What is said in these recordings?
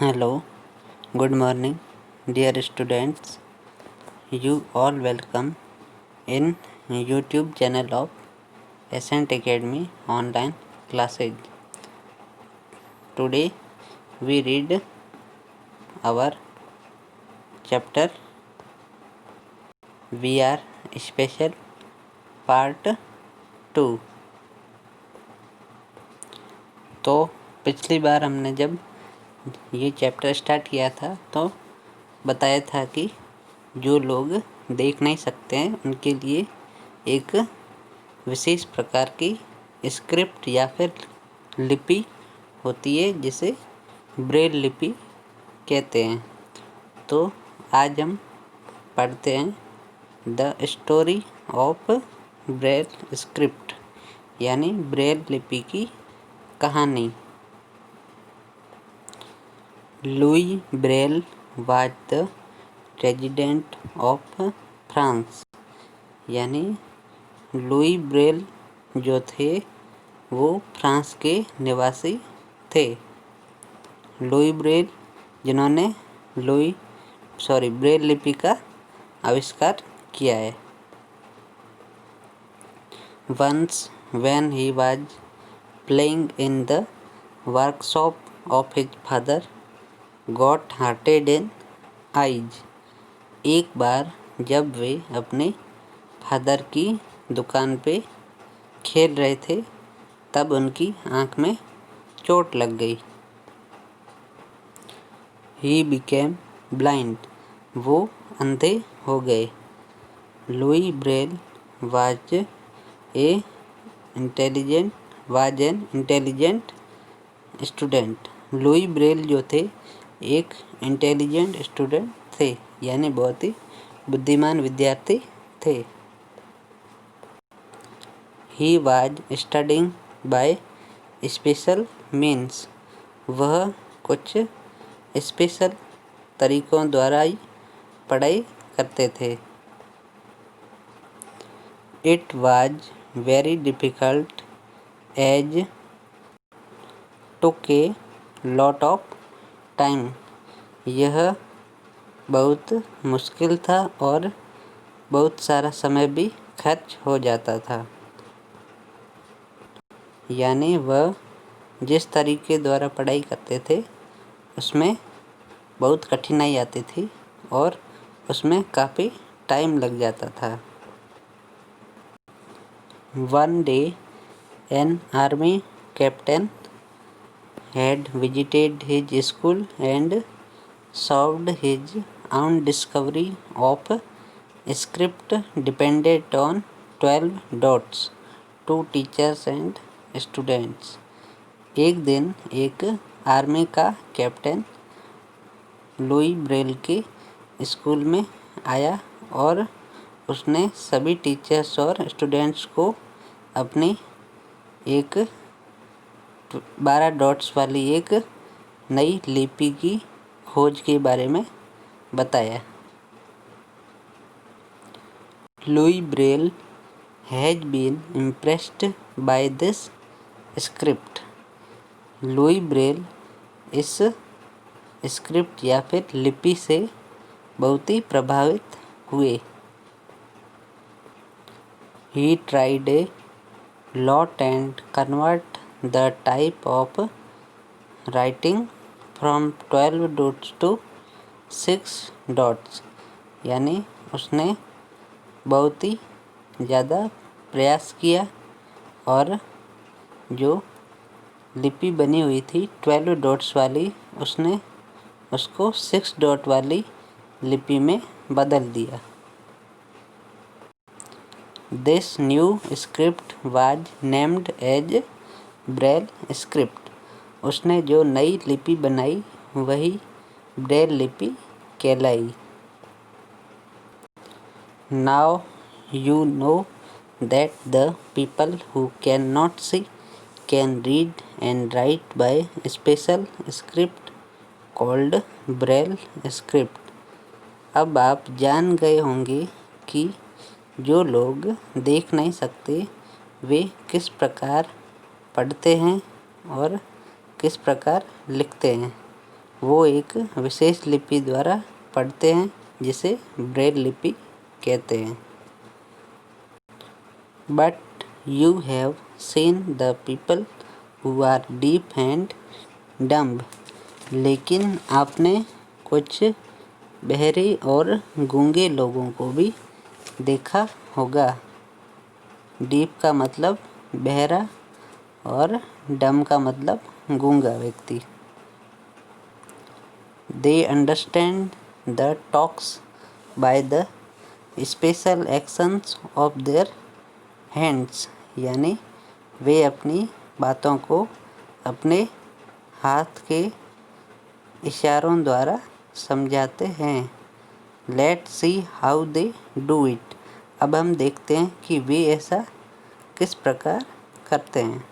Hello, good morning, dear students. You all welcome in YouTube channel of Ascent Academy online classes. Today we read our chapter VR Special Part 2. तो पिछली बार हमने जब ये chapter start किया था तो बताया था कि जो लोग देख नहीं सकते हैं उनके लिए एक विशेष प्रकार की स्क्रिप्ट या फिर लिपि होती है जिसे ब्रेल लिपि कहते हैं। तो आज हम पढ़ते हैं the story of Braille script यानी ब्रेल लिपि की कहानी। Louis Braille was the resident of France यानी लुई ब्रेल जो थे वो फ्रांस के निवासी थे। लुई ब्रेल जिन्होंने ब्रेल लिपि का आविष्कार किया है। Once when he was playing in the workshop of his father, got hurted in eyes. एक बार जब वे अपने फादर की दुकान पे खेल रहे थे तब उनकी आँख में चोट लग गई। He became blind. वो अंधे हो गए। Louis Braille was an intelligent student. Louis Braille जो थे एक इंटेलिजेंट स्टूडेंट थे यानी बहुत ही बुद्धिमान विद्यार्थी थे। He was studying by special means. वह कुछ स्पेशल तरीकों द्वारा ही पढ़ाई करते थे। It was very difficult as took a lot of time. यह बहुत मुश्किल था और बहुत सारा समय भी खर्च हो जाता था। यानी वह जिस तरीके द्वारा पढ़ाई करते थे उसमें बहुत कठिनाई आती थी और उसमें काफ़ी टाइम लग जाता था। One day, an army captain had visited his school and solved his own discovery of script depended on 12 dots to teachers and students. एक दिन एक आर्मी का कैप्टन लुई ब्रेल के स्कूल में आया और उसने सभी टीचर्स और स्टूडेंट्स को अपनी एक 12 डॉट्स वाली एक नई लिपि की खोज के बारे में बताया। Louis Braille has been impressed by this script. Louis Braille इस स्क्रिप्ट या फिर लिपि से बहुत ही प्रभावित हुए। He tried a lot and convert the type of writing from 12 dots to 6 dots। यानी उसने बहुत ही ज़्यादा प्रयास किया और जो लिपि बनी हुई थी 12 डॉट्स वाली उसने उसको 6 डॉट वाली लिपि में बदल दिया। This new script was named as Braille script. उसने जो नई लिपि बनाई वही ब्रेल लिपि कहलाई। Now you know that the people who cannot see can read and write by special script called Braille script. अब आप जान गए होंगे कि जो लोग देख नहीं सकते वे किस प्रकार पढ़ते हैं और किस प्रकार लिखते हैं। वो एक विशेष लिपि द्वारा पढ़ते हैं जिसे ब्रेल लिपि कहते हैं। But you have seen the people who are deaf and dumb, लेकिन आपने कुछ बहरे और गूंगे लोगों को भी देखा होगा। डीफ का मतलब बहरा और डम का मतलब गूंगा व्यक्ति। They understand the talks by the special actions of their hands, यानी वे अपनी बातों को अपने हाथ के इशारों द्वारा समझाते हैं। Let's see how they do it. अब हम देखते हैं कि वे ऐसा किस प्रकार करते हैं।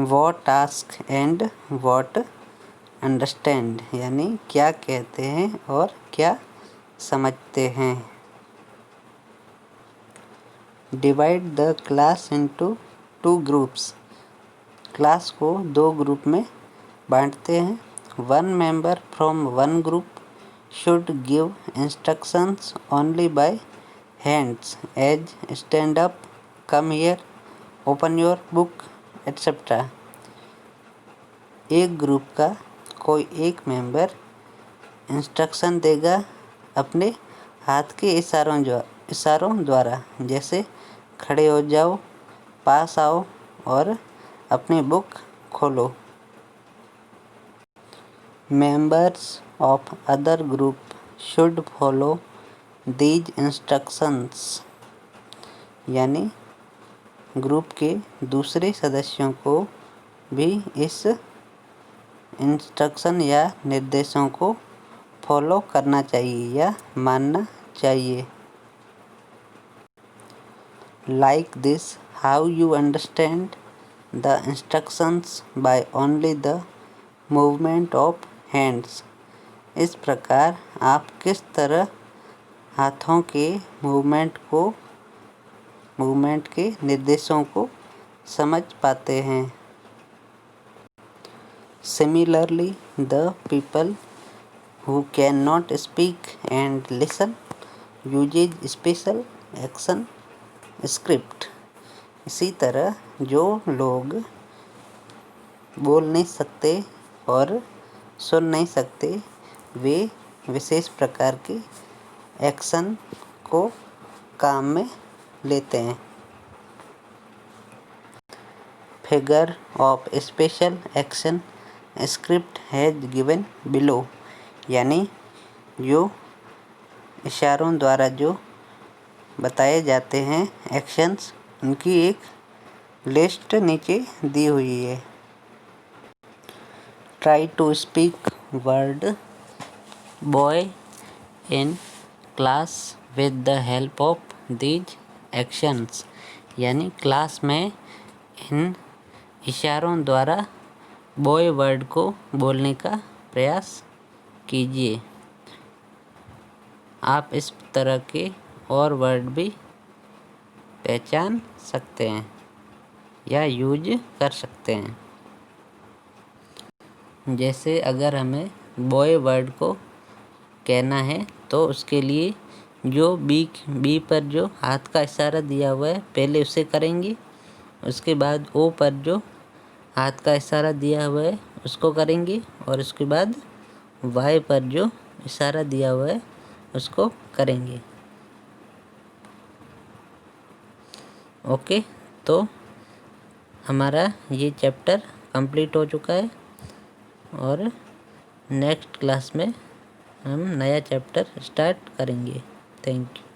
What ask and what understand, यानी क्या कहते हैं और क्या समझते हैं। Divide the class into 2 groups, class को 2 ग्रुप में बांटते हैं। 1 member from 1 group should give instructions only by hands as stand up, come here, open your book etcetera. एक ग्रुप का कोई एक मेंबर इंस्ट्रक्शन देगा अपने हाथ के इशारों द्वारा, जैसे खड़े हो जाओ, पास आओ और अपनी बुक खोलो। Members of other group should follow these instructions, यानी ग्रुप के दूसरे सदस्यों को भी इस इंस्ट्रक्शन या निर्देशों को फॉलो करना चाहिए या मानना चाहिए। Like this how you understand the instructions by only the movement of hands. इस प्रकार आप किस तरह हाथों के मूवमेंट के निर्देशों को समझ पाते हैं। Similarly, the people who cannot speak and listen uses special action script. इसी तरह जो लोग बोल नहीं सकते और सुन नहीं सकते, वे विशेष प्रकार के एक्शन को काम में लेते हैं। Figure of special action script has given below, यानी जो इशारों द्वारा जो बताए जाते हैं एक्शंस, उनकी एक लिस्ट नीचे दी हुई है। Try to speak word boy in class with the help of these actions, यानी क्लास में इन इशारों द्वारा बॉय वर्ड को बोलने का प्रयास कीजिए। आप इस तरह के और वर्ड भी पहचान सकते हैं या यूज कर सकते हैं। जैसे अगर हमें बॉय वर्ड को कहना है तो उसके लिए जो बी पर जो हाथ का इशारा दिया हुआ है पहले उसे करेंगे, उसके बाद ओ पर जो हाथ का इशारा दिया हुआ है उसको करेंगे और उसके बाद वाई पर जो इशारा दिया हुआ है उसको करेंगे। ओके, तो हमारा ये चैप्टर कंप्लीट हो चुका है और नेक्स्ट क्लास में हम नया चैप्टर स्टार्ट करेंगे। Thank you.